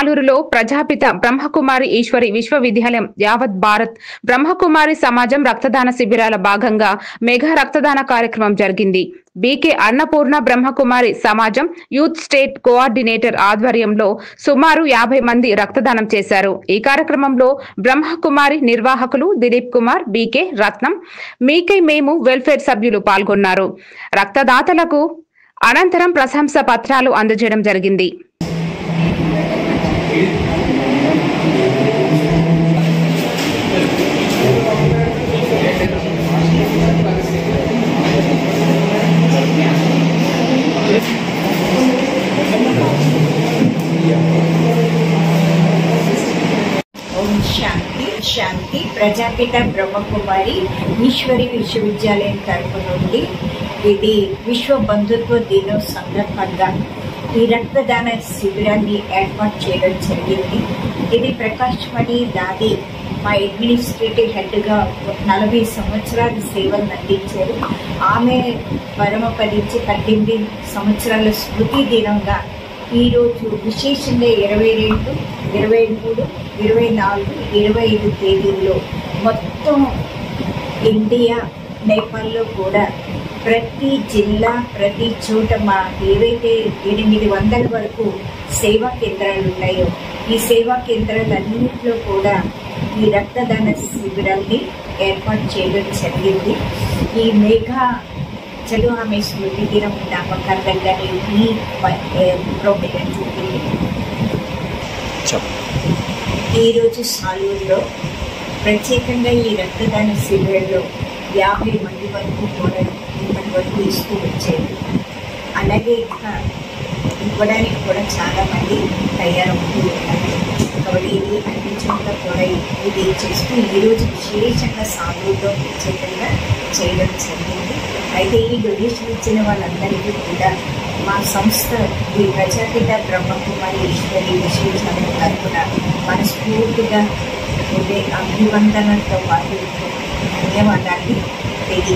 ఆలూరులో ప్రజాపిత బ్రహ్మకుమారి ఈశ్వరి విశ్వవిద్యాలయం యావత్ భారత్ బ్రహ్మకుమారి సమాజం రక్తదాన శిబిరాల భాగంగా మెగా రక్తదాన కార్యక్రమం జరిగింది. బీకే అన్నపూర్ణ బ్రహ్మకుమారి సమాజం యూత్ స్టేట్ కోఆర్డినేటర్ ఆధ్వర్యంలో సుమారు 50 మంది రక్తదానం చేశారు. ఈ కార్యక్రమంలో బ్రహ్మకుమారి నిర్వాహకులు దిలీప్ కుమార్, బీకే రత్నం, మీకై మేము వెల్ఫేర్ సభ్యులు పాల్గొన్నారు. రక్తదాతలకు అనంతరం ప్రశంసా పత్రాలు అందజేయడం జరిగింది. ఓం శాంతి శాంతి. ప్రజాపిత బ్రహ్మకుమారి ఈశ్వరి విశ్వవిద్యాలయం తరపు నుండి ఇది విశ్వ బంధుత్వ దినం సందర్భంగా ఈ రక్తదాన శిబిరాన్ని ఏర్పాటు చేయడం జరిగింది. ఇది ప్రకాష్ మణి దాది మా అడ్మినిస్ట్రేటివ్ హెడ్గా 40 సంవత్సరాల సేవలు అందించారు. ఆమె పరమపదించి 18 సంవత్సరాల స్మృతి దినంగా ఈరోజు విశేషంగా 22, 23, 24, 25 తేదీల్లో మొత్తం ఇండియా నేపాల్లో కూడా ప్రతి జిల్లా ప్రతి చోట మా ఏవైతే 800 వరకు సేవా కేంద్రాలు ఉన్నాయో ఈ సేవా కేంద్రాలన్నింటిలో కూడా ఈ రక్తదాన శిబిరాన్ని ఏర్పాటు చేయడం జరిగింది. ఈ మేఘా చదువు ఆమె స్మృతి దినం జ్ఞాపకార్థంగానే ఈ ప్రోగ్రాం జరిగింది. ఈరోజు సాలూరులో ప్రత్యేకంగా ఈ రక్తదాన శిబిరంలో 50 మంది వరకు కూడా ఇప్పటి వరకు ఇస్తూ వచ్చారు. అలాగే ఇంకా ఇవ్వడానికి కూడా చాలామంది తయారవుతూ ఉన్నారు. కాబట్టి ఇది అన్ని చోట్ల కూడా ఇది చేస్తూ ఈరోజు విశేషంగా సాలూరులో ప్రత్యేకంగా చేయడం జరిగింది. అయితే ఈ డొనేషన్ ఇచ్చిన వాళ్ళందరికీ కూడా మా సంస్థ ఈ ప్రజాపిత బ్రహ్మకుమారి ఈశ్వరి విశ్వవిద్యాలయం తరఫున మనస్ఫూర్తిగా ఉండే అభివందనతో పాటు ధన్యవాదాలు తెలియ